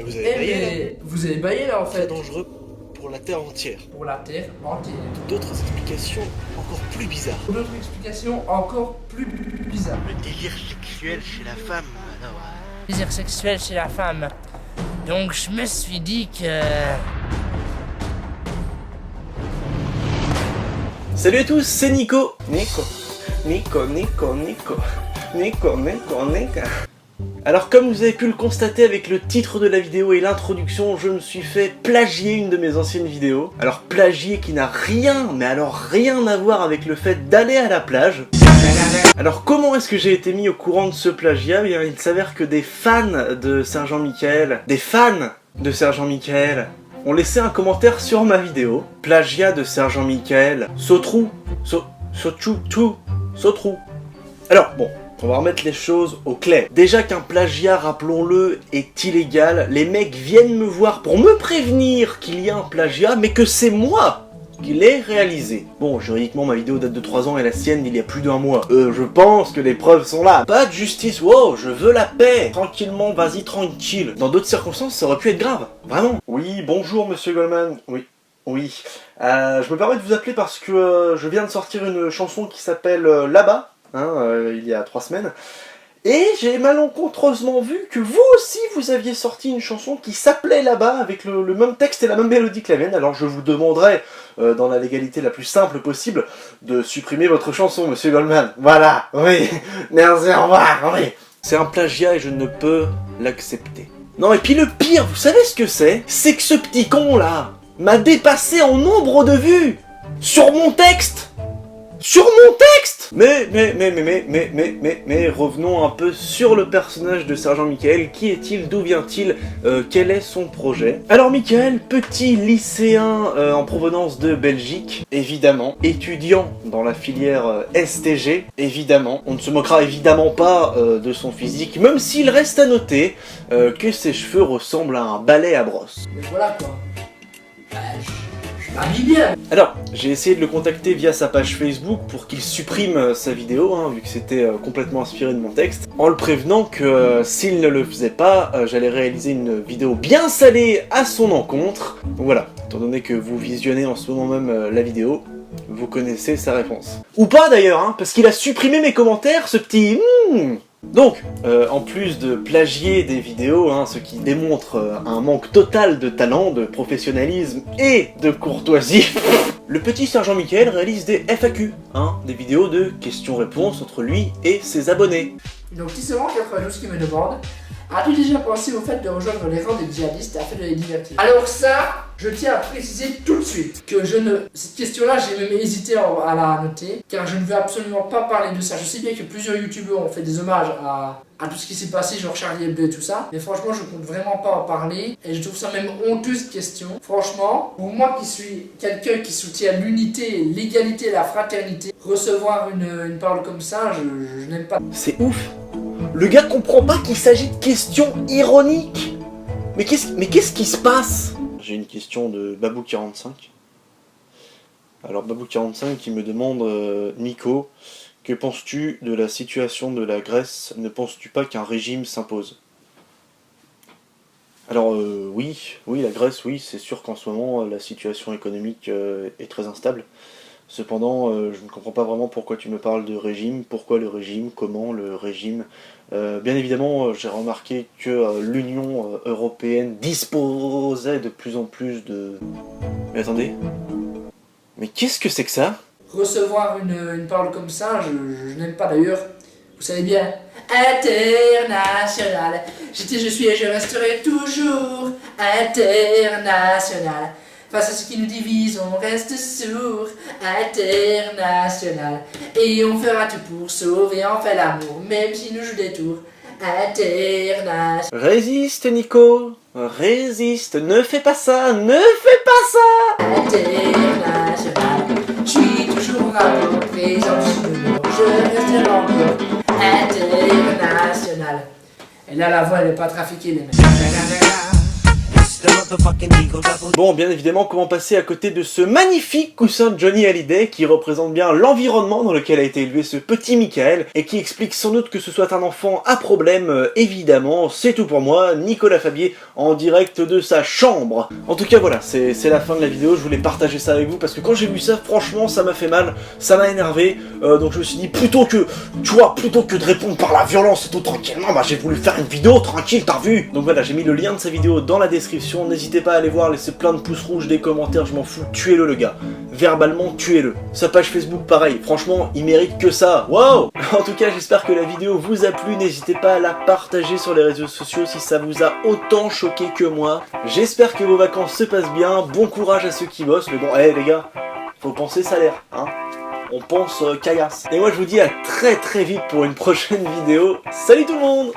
Vous avez baillé là. Vous avez baillé là en Très fait. dangereux pour la Terre entière. Pour la Terre entière. D'autres explications encore plus bizarres. D'autres explications encore plus bizarres. Le délire sexuel chez la femme, alors... Désir sexuel chez la femme. Donc je me suis dit que... Salut à tous, c'est Nico. Nico. Alors comme vous avez pu le constater avec le titre de la vidéo et l'introduction, je me suis fait plagier une de mes anciennes vidéos. Alors plagier qui n'a rien, mais alors rien à voir avec le fait d'aller à la plage. Alors comment est-ce que j'ai été mis au courant de ce plagiat? Eh bien, il s'avère que des fans de Sergent Michael, ont laissé un commentaire sur ma vidéo. Plagiat de Sergent Michael, Sautrou. Alors bon, on va remettre les choses au clair. Déjà qu'un plagiat, rappelons-le, est illégal, les mecs viennent me voir pour me prévenir qu'il y a un plagiat, mais que c'est moi qui l'ai réalisé. Bon, juridiquement, ma vidéo date de 3 ans et la sienne d'il y a plus d'1 mois. Je pense que les preuves sont là. Pas de justice, wow, je veux la paix. Tranquillement, vas-y, tranquille. Dans d'autres circonstances, ça aurait pu être grave. Vraiment. Oui, bonjour, monsieur Goldman. Oui. Je me permets de vous appeler parce que je viens de sortir une chanson qui s'appelle Là-bas, il y a 3 semaines. Et j'ai malencontreusement vu que vous aussi vous aviez sorti une chanson qui s'appelait Là-bas avec le même texte et la même mélodie que la mienne. Alors je vous demanderai, dans la légalité la plus simple possible, de supprimer votre chanson, monsieur Goldman. Voilà, oui, merci, au revoir, oui. C'est un plagiat et je ne peux l'accepter. Non, et puis le pire, vous savez ce que c'est? C'est que ce petit con là m'a dépassé en nombre de vues sur mon texte. Mais revenons un peu sur le personnage de Sergent Michael. Qui est-il? D'où vient-il? Quel est son projet? Alors Michael, petit lycéen en provenance de Belgique, évidemment, étudiant dans la filière STG, évidemment. On ne se moquera évidemment pas de son physique, même s'il reste à noter que ses cheveux ressemblent à un balai à brosse. Mais voilà quoi. Bien. Alors, j'ai essayé de le contacter via sa page Facebook pour qu'il supprime sa vidéo, vu que c'était complètement inspiré de mon texte, en le prévenant que s'il ne le faisait pas, j'allais réaliser une vidéo bien salée à son encontre. Donc voilà, étant donné que vous visionnez en ce moment même la vidéo, vous connaissez sa réponse. Ou pas d'ailleurs, parce qu'il a supprimé mes commentaires, ce petit... Donc, en plus de plagier des vidéos, ce qui démontre un manque total de talent, de professionnalisme et de courtoisie, le petit Sergent Michael réalise des FAQ, des vidéos de questions-réponses entre lui et ses abonnés. Donc Tisserand 92 qui me demande: as-tu déjà pensé au fait de rejoindre les rangs des djihadistes afin de les divertir? Alors ça, je tiens à préciser tout de suite que cette question-là, j'ai même hésité à la noter, car je ne veux absolument pas parler de ça. Je sais bien que plusieurs youtubeurs ont fait des hommages à tout ce qui s'est passé, genre Charlie Hebdo et tout ça, mais franchement, je compte vraiment pas en parler, et je trouve ça même honteux cette question. Franchement, pour moi qui suis quelqu'un qui soutient l'unité, l'égalité, la fraternité, recevoir une parole comme ça, je n'aime pas. C'est ouf. Le gars comprend pas qu'il s'agit de questions ironiques. Mais qu'est-ce qui se passe? J'ai une question de Babou45. Alors Babou45 qui me demande Nico, que penses-tu de la situation de la Grèce? Ne penses-tu pas qu'un régime s'impose? Alors oui, la Grèce, oui, c'est sûr qu'en ce moment la situation économique est très instable. Cependant, je ne comprends pas vraiment pourquoi tu me parles de régime, pourquoi le régime, comment le régime. Bien évidemment, j'ai remarqué que l'Union européenne disposait de plus en plus de... Mais attendez, mais qu'est-ce que c'est que ça? Recevoir une parole comme ça, je n'aime pas d'ailleurs. Vous savez bien, international. J'étais, je suis et je resterai toujours international. Face à ce qui nous divise, on reste sourd, international. Et on fera tout pour sauver enfin l'amour, même s'il nous joue des tours, international. Résiste, Nico, résiste, ne fais pas ça, International, je suis toujours rapport, présent sur le mur, je resterai encore international. Et là, la voix, elle n'est pas trafiquée, les mecs. Bon, bien évidemment, comment passer à côté de ce magnifique coussin de Johnny Hallyday qui représente bien l'environnement dans lequel a été élevé ce petit Michael et qui explique sans doute que ce soit un enfant à problème, évidemment. C'est tout pour moi, Nicolas Fabier en direct de sa chambre. En tout cas, voilà, c'est la fin de la vidéo. Je voulais partager ça avec vous parce que quand j'ai vu ça, franchement, ça m'a fait mal, ça m'a énervé. Donc je me suis dit, plutôt que de répondre par la violence et tout tranquillement, bah j'ai voulu faire une vidéo tranquille, t'as vu? Donc voilà, j'ai mis le lien de sa vidéo dans la description. N'hésitez pas à aller voir, laissez plein de pouces rouges, des commentaires, je m'en fous, tuez-le le gars. Verbalement, tuez-le. Sa page Facebook, pareil, franchement, il mérite que ça. Wow. En tout cas, j'espère que la vidéo vous a plu. N'hésitez pas à la partager sur les réseaux sociaux si ça vous a autant choqué que moi. J'espère que vos vacances se passent bien. Bon courage à ceux qui bossent. Mais bon, les gars, faut penser salaire, hein. On pense caillasse. Et moi, je vous dis à très vite pour une prochaine vidéo. Salut tout le monde!